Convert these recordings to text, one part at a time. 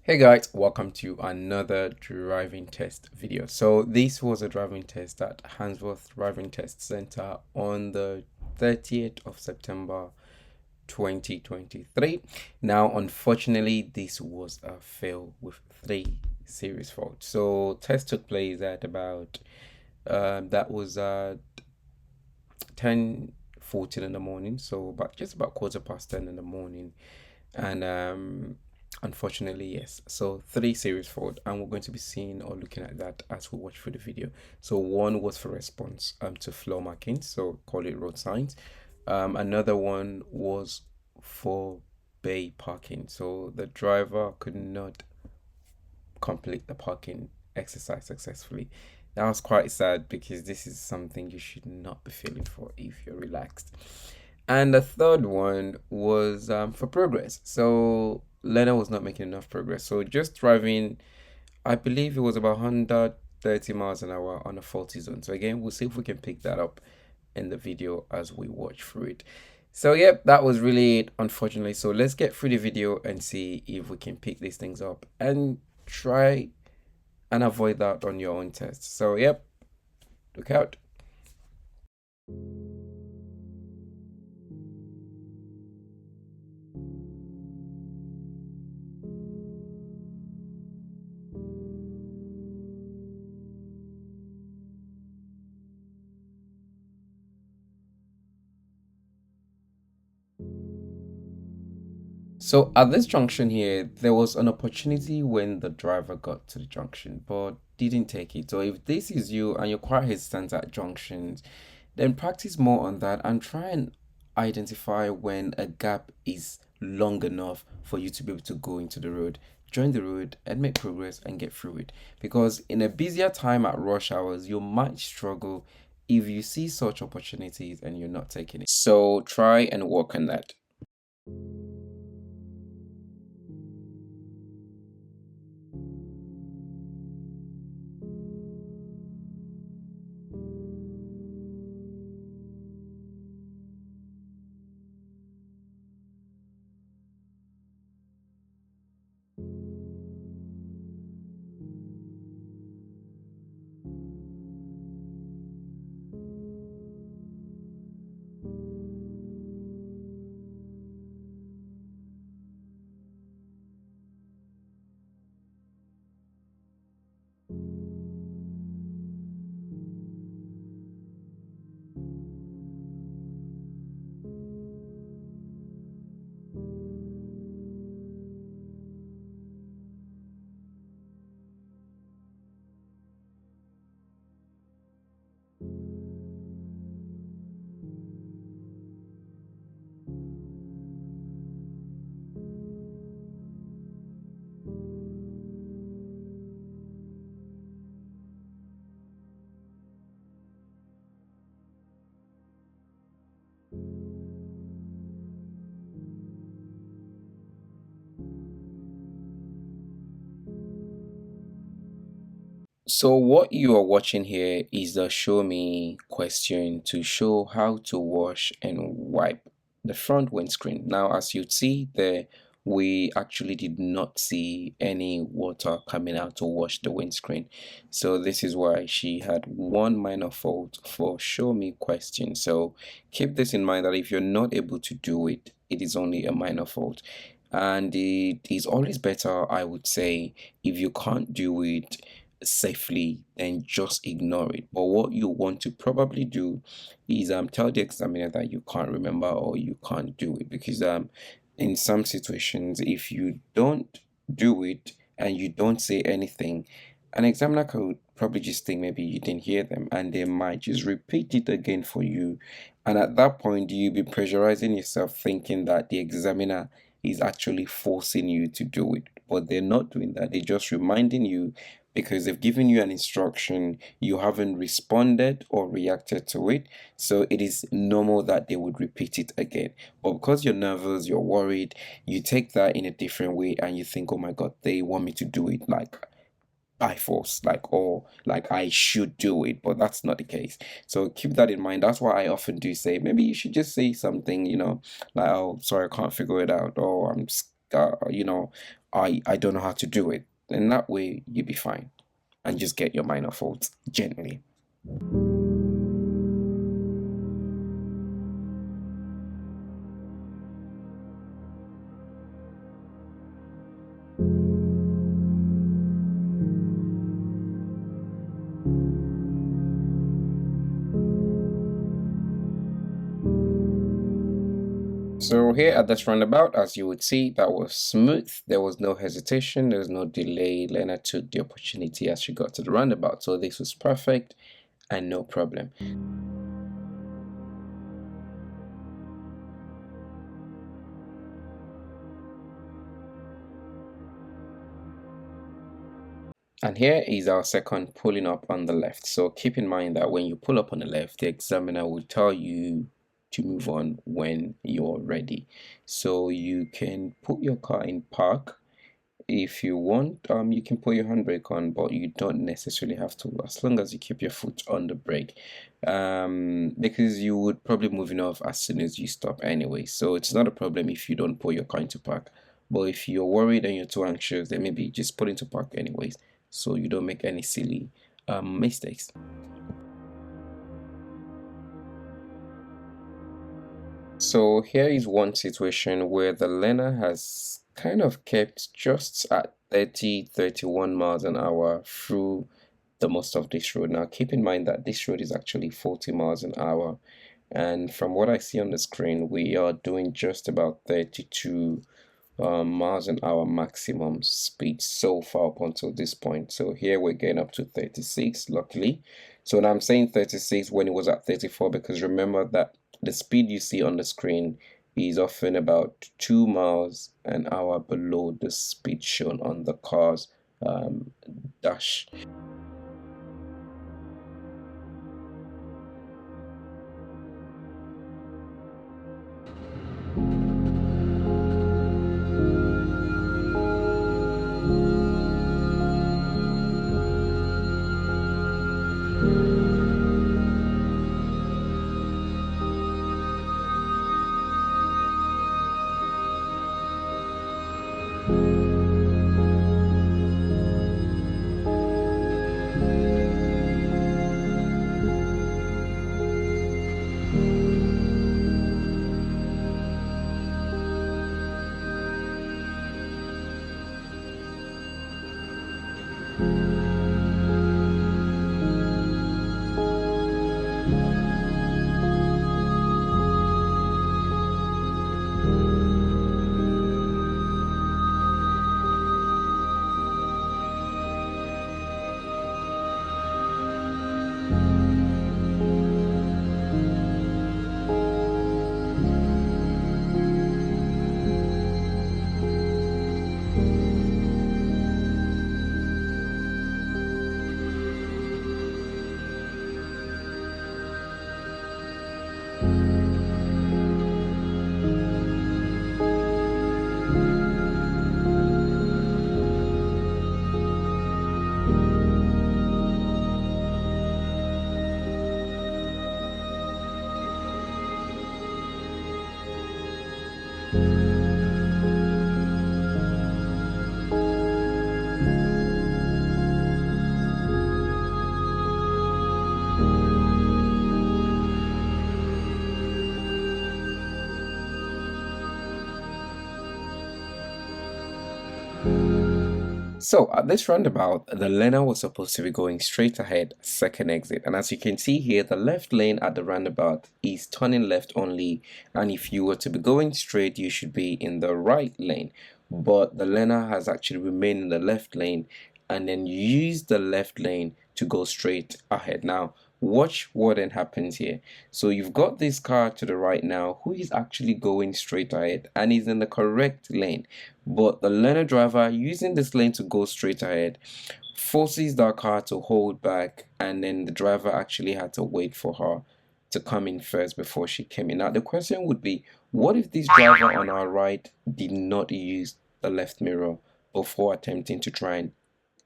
Hey guys, welcome to another driving test video. So this was a driving test at Handsworth Driving Test Center on the 30th of September 2023. Now, unfortunately, this was a fail with three serious faults. So test took place at about that was 10:14 in the morning, so about just about quarter past 10 in the morning. And unfortunately, yes, so three series fault, and we're going to be seeing or looking at that as we watch through the video. So one was for response to floor markings, so call it road signs. Another one was for bay parking, so the driver could not complete the parking exercise successfully. That was quite sad because this is something you should not be feeling for if you're relaxed. And the third one was for progress. So Lena was not making enough progress. So just driving, I believe it was about 130 miles an hour on a faulty zone. So again, we'll see if we can pick that up in the video as we watch through it. So yep, that was really it, unfortunately. So let's get through the video and see if we can pick these things up and try and avoid that on your own test. So yep, look out. So at this junction here, there was an opportunity when the driver got to the junction, but didn't take it. So if this is you and you're quite hesitant at junctions, then practice more on that and try and identify when a gap is long enough for you to be able to go into the road, join the road and make progress and get through it. Because in a busier time at rush hours, you might struggle if you see such opportunities and you're not taking it. So try and work on that. So what you are watching here is the show me question to show how to wash and wipe the front windscreen. Now, as you see there, we actually did not see any water coming out to wash the windscreen. So this is why she had one minor fault for show me question. So keep this in mind that if you're not able to do it, it is only a minor fault. And it is always better, I would say, if you can't do it safely, then just ignore it. But what you want to probably do is tell the examiner that you can't remember or you can't do it, because in some situations, if you don't do it and you don't say anything, an examiner could probably just think maybe you didn't hear them and they might just repeat it again for you. And at that point, you'll be pressurizing yourself thinking that the examiner is actually forcing you to do it. But they're not doing that. They're just reminding you because they've given you an instruction, you haven't responded or reacted to it. So it is normal that they would repeat it again. But because you're nervous, you're worried, you take that in a different way and you think, oh my God, they want me to do it like by force, like, or like I should do it, but that's not the case. So keep that in mind. That's why I often do say maybe you should just say something, like, oh, sorry, I can't figure it out, or I'm you know I don't know how to do it. And that way you'll be fine and just get your minor faults gently. So here at this roundabout, as you would see, that was smooth. There was no hesitation. There was no delay. Lena took the opportunity as she got to the roundabout. So this was perfect and no problem. And here is our second pulling up on the left. So keep in mind that when you pull up on the left, the examiner will tell you to move on when you're ready. So you can put your car in park. If you want, you can put your handbrake on, but you don't necessarily have to, as long as you keep your foot on the brake, because you would probably moving off as soon as you stop anyway. So it's not a problem if you don't put your car into park. But if you're worried and you're too anxious, then maybe just put into park anyways, so you don't make any silly mistakes. So here is one situation where the learner has kind of kept just at 31 miles an hour through the most of this road. Now keep in mind that this road is actually 40 miles an hour, and from what I see on the screen, we are doing just about 32 miles an hour maximum speed so far up until this point. So here we're getting up to 36, luckily. So now I'm saying 36 when it was at 34, because remember that the speed you see on the screen is often about 2 miles an hour below the speed shown on the car's dash. So at this roundabout, the learner was supposed to be going straight ahead, second exit. And as you can see here, the left lane at the roundabout is turning left only. And if you were to be going straight, you should be in the right lane. But the learner has actually remained in the left lane and then used the left lane to go straight ahead. Now, watch what then happens here. So you've got this car to the right now who is actually going straight ahead and is in the correct lane, but the learner driver using this lane to go straight ahead forces that car to hold back, and then the driver actually had to wait for her to come in first before she came in. Now the question would be, what if this driver on our right did not use the left mirror before attempting to try and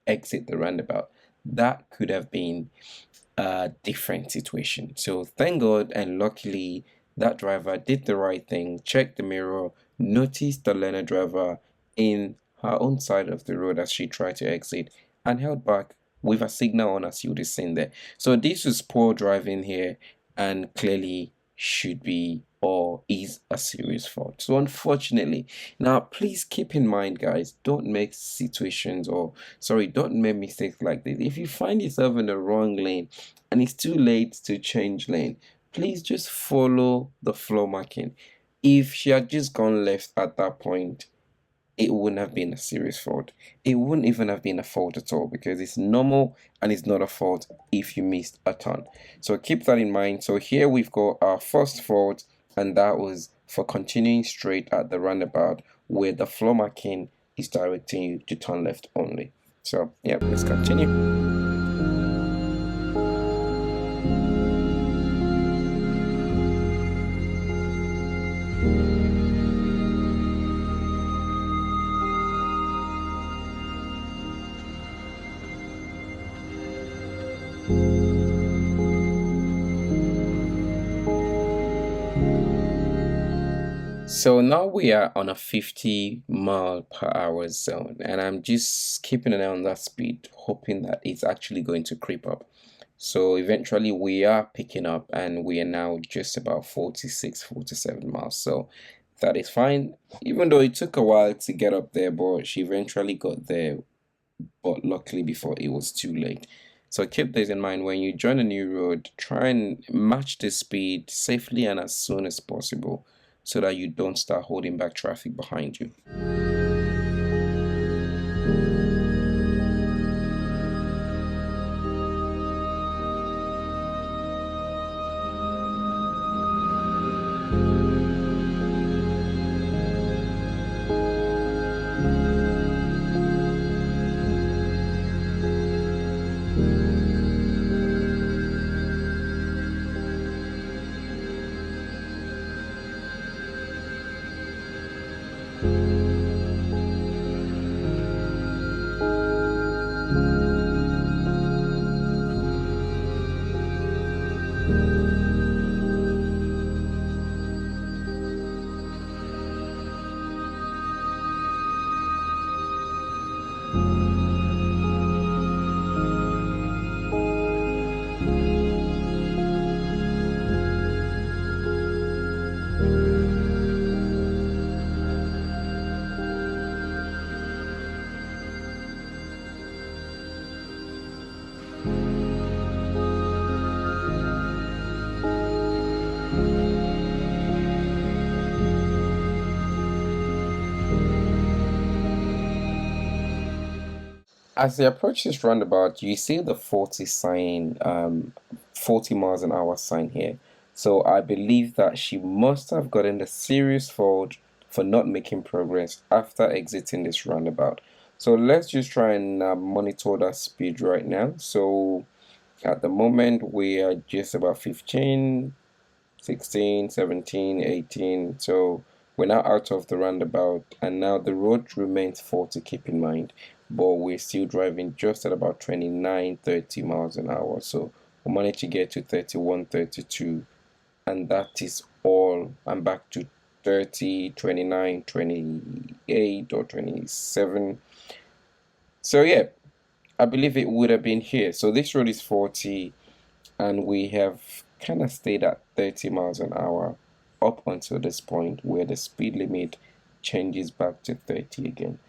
exit the roundabout? That could have been a different situation. So thank God and luckily that driver did the right thing, checked the mirror, noticed the learner driver in her own side of the road as she tried to exit and held back with a signal on, as you would have seen there. So this was poor driving here and clearly should be or is a serious fault. So unfortunately, now please keep in mind, guys, don't make situations or don't make mistakes like this. If you find yourself in the wrong lane and it's too late to change lane, please just follow the floor marking. If she had just gone left at that point, it wouldn't have been a serious fault. It wouldn't even have been a fault at all because it's normal and it's not a fault if you missed a turn. So keep that in mind. So here we've got our first fault, and that was for continuing straight at the roundabout where the floor marking is directing you to turn left only. So yeah, let's continue. So now we are on a 50 mile per hour zone, and I'm just keeping an eye on that speed, hoping that it's actually going to creep up. So eventually we are picking up and we are now just about 46, 47 miles. So that is fine, even though it took a while to get up there, but she eventually got there, but luckily before it was too late. So keep this in mind when you join a new road, try and match the speed safely and as soon as possible so that you don't start holding back traffic behind you. As they approach this roundabout, you see the 40 sign, 40 miles an hour sign here. So I believe that she must have gotten the serious fault for not making progress after exiting this roundabout. So let's just try and monitor that speed right now. So at the moment, we are just about 15, 16, 17, 18. So we're now out of the roundabout, and now the road remains 40, keep in mind, but we're still driving just at about 29, 30 miles an hour. So we managed to get to 31, 32, and that is all. I'm back to 30, 29, 28, or 27. So yeah, I believe it would have been here. So this road is 40, and we have kind of stayed at 30 miles an hour up until this point where the speed limit changes back to 30 again.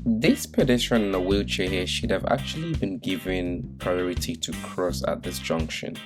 This pedestrian in a wheelchair here should have actually been given priority to cross at this junction.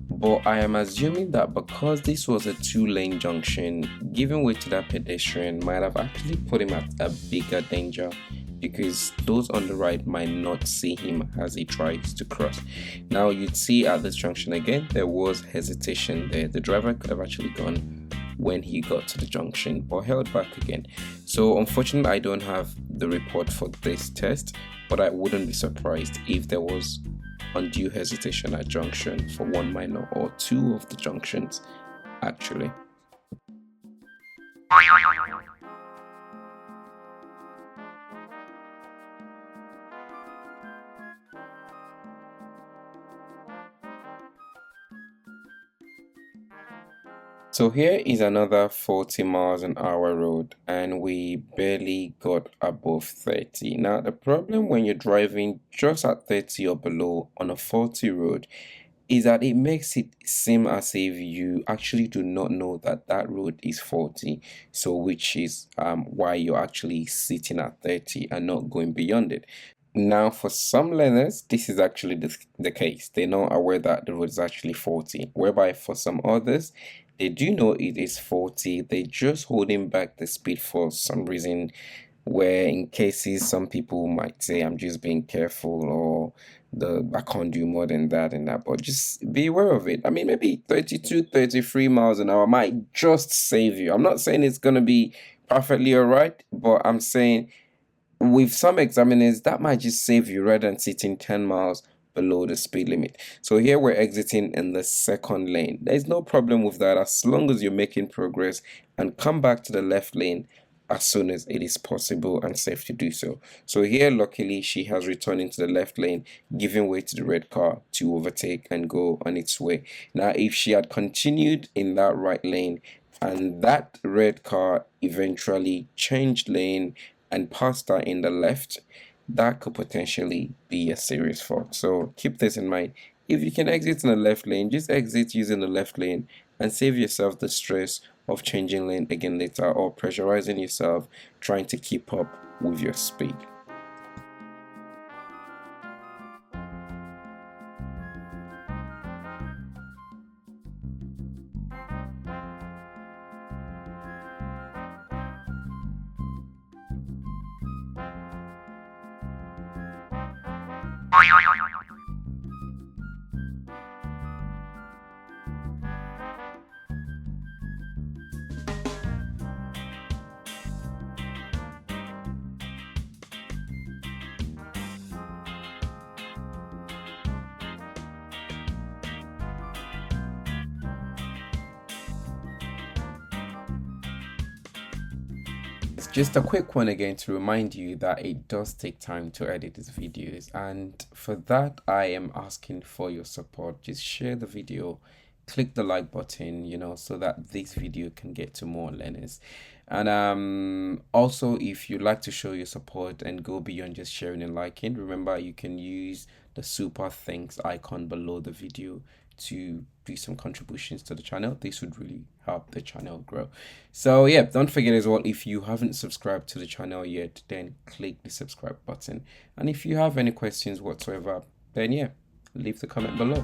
But I am assuming that because this was a two-lane junction, giving way to that pedestrian might have actually put him at a bigger danger because those on the right might not see him as he tries to cross. Now you'd see at this junction again, there was hesitation there. The driver could have actually gone when he got to the junction but held back again. So unfortunately I don't have the report for this test, but I wouldn't be surprised if there was undue hesitation at junction for one minor or two of the junctions actually. So here is another 40 miles an hour road, and we barely got above 30. Now, the problem when you're driving just at 30 or below on a 40 road is that it makes it seem as if you actually do not know that that road is 40. So which is why you're actually sitting at 30 and not going beyond it. Now, for some learners, this is actually the case. They're not aware that the road is actually 40, whereby for some others, they do know it is 40. They're just holding back the speed for some reason, where in cases some people might say, I'm just being careful, or I can't do more than that and that, but just be aware of it. I mean, maybe 32, 33 miles an hour might just save you. I'm not saying it's going to be perfectly all right, but I'm saying with some examiners, that might just save you rather than sitting 10 miles below the speed limit. So here we're exiting in the second lane. There's no problem with that as long as you're making progress and come back to the left lane as soon as it is possible and safe to do so. So here, luckily, she has returned into the left lane, giving way to the red car to overtake and go on its way. Now, if she had continued in that right lane and that red car eventually changed lane and passed her in the left, that could potentially be a serious fault. So keep this in mind. If you can exit in the left lane, just exit using the left lane and save yourself the stress of changing lane again later or pressurizing yourself trying to keep up with your speed. It's just a quick one again to remind you that it does take time to edit these videos, and for that I am asking for your support. Just share the video, click the like button, so that this video can get to more learners. And also, if you'd like to show your support and go beyond just sharing and liking, remember you can use the super thanks icon below the video to do some contributions to the channel. This would really help the channel grow. So yeah, don't forget as well, if you haven't subscribed to the channel yet, then click the subscribe button. And if you have any questions whatsoever, then yeah, leave the comment below.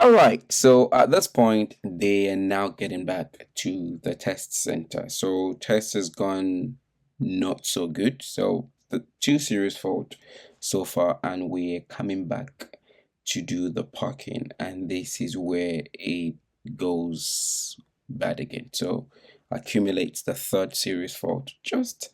All right, so at this point, they are now getting back to the test center. So test has gone not so good. So the two series fault so far, and we're coming back to do the parking, and this is where it goes bad again. So accumulates the third series fault just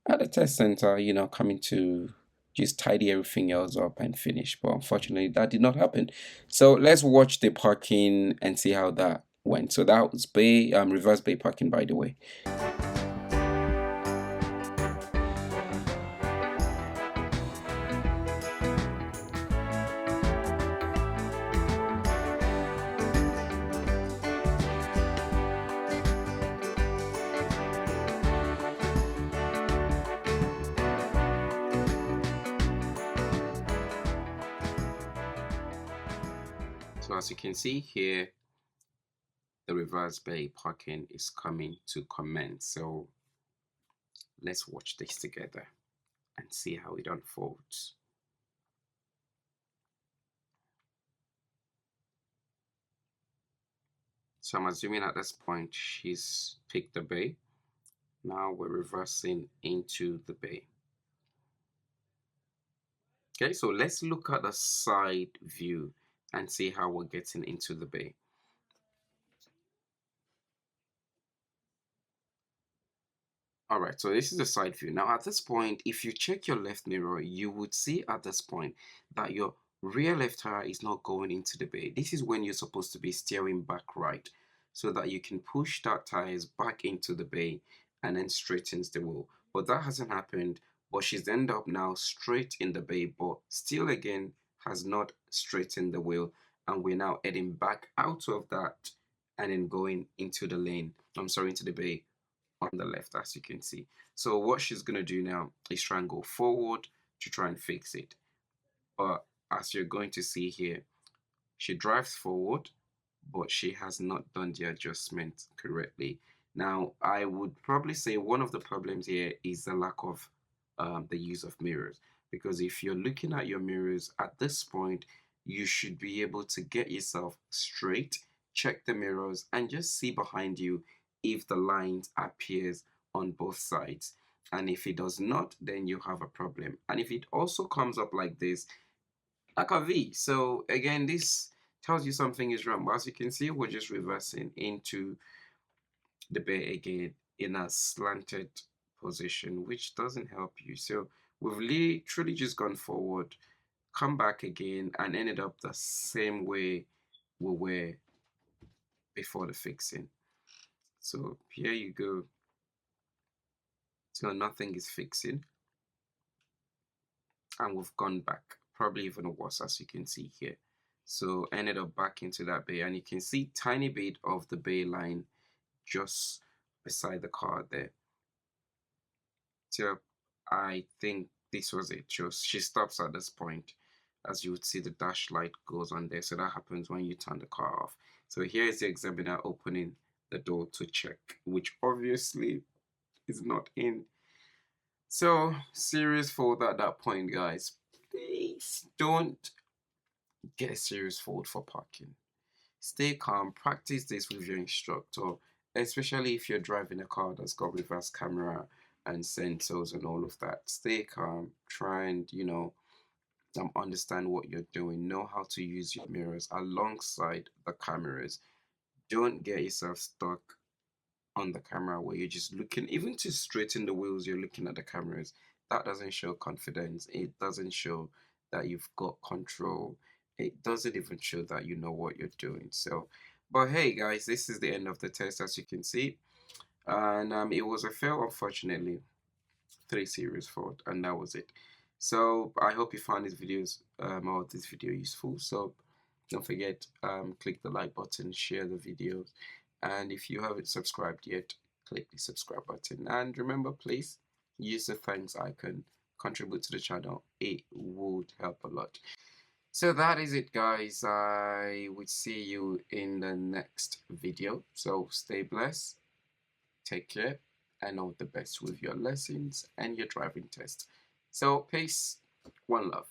at the test center, coming to just tidy everything else up and finish. But unfortunately, that did not happen. So let's watch the parking and see how that went. So that was reverse bay parking, by the way. So as you can see here, the reverse bay parking is coming to commence. So let's watch this together and see how it unfolds. So I'm assuming at this point she's picked the bay. Now we're reversing into the bay. Okay, so let's look at the side view and see how we're getting into the bay. All right, so this is the side view. Now at this point, if you check your left mirror, you would see at this point that your rear left tire is not going into the bay. This is when you're supposed to be steering back right so that you can push that tires back into the bay and then straightens the wheel. But that hasn't happened, but she's ended up now straight in the bay, but still again has not straightened the wheel. And we're now heading back out of that and then going into the lane. I'm sorry, into the bay on the left, as you can see. So what she's going to do now is try and go forward to try and fix it. But as you're going to see here, she drives forward, but she has not done the adjustment correctly. Now, I would probably say one of the problems here is the lack of the use of mirrors. Because if you're looking at your mirrors at this point, you should be able to get yourself straight, check the mirrors, and just see behind you if the lines appears on both sides. And if it does not, then you have a problem. And if it also comes up like this, like a V. So again, this tells you something is wrong. But as you can see, we're just reversing into the bay again in a slanted position, which doesn't help you. So we've literally just gone forward, come back again, and ended up the same way we were before the fixing. So here you go. So nothing is fixing. And we've gone back, probably even worse, as you can see here. So ended up back into that bay, and you can see tiny bit of the bay line just beside the car there. So I think this was it. She stops at this point. As you would see, the dash light goes on there. So that happens when you turn the car off. So here is the examiner opening the door to check, which obviously is not in. So serious fault at that point, guys. Please don't get a serious fault for parking. Stay calm, practice this with your instructor, especially if you're driving a car that's got reverse camera and sensors and all of that. Stay calm, try and, understand what you're doing, know how to use your mirrors alongside the cameras. Don't get yourself stuck on the camera where you're just looking, even to straighten the wheels, you're looking at the cameras. That doesn't show confidence. It doesn't show that you've got control. It doesn't even show that you know what you're doing. So, but hey, guys, this is the end of the test, as you can see. And it was a fail, unfortunately. 3 series fault, and that was it. So I hope you found these videos or this video useful. So don't forget, click the like button, share the videos, and if you haven't subscribed yet, click the subscribe button. And remember, please use the thanks icon, contribute to the channel. It would help a lot. So that is it, guys. I will see you in the next video. So stay blessed, take care, and all the best with your lessons and your driving test. So peace, one love.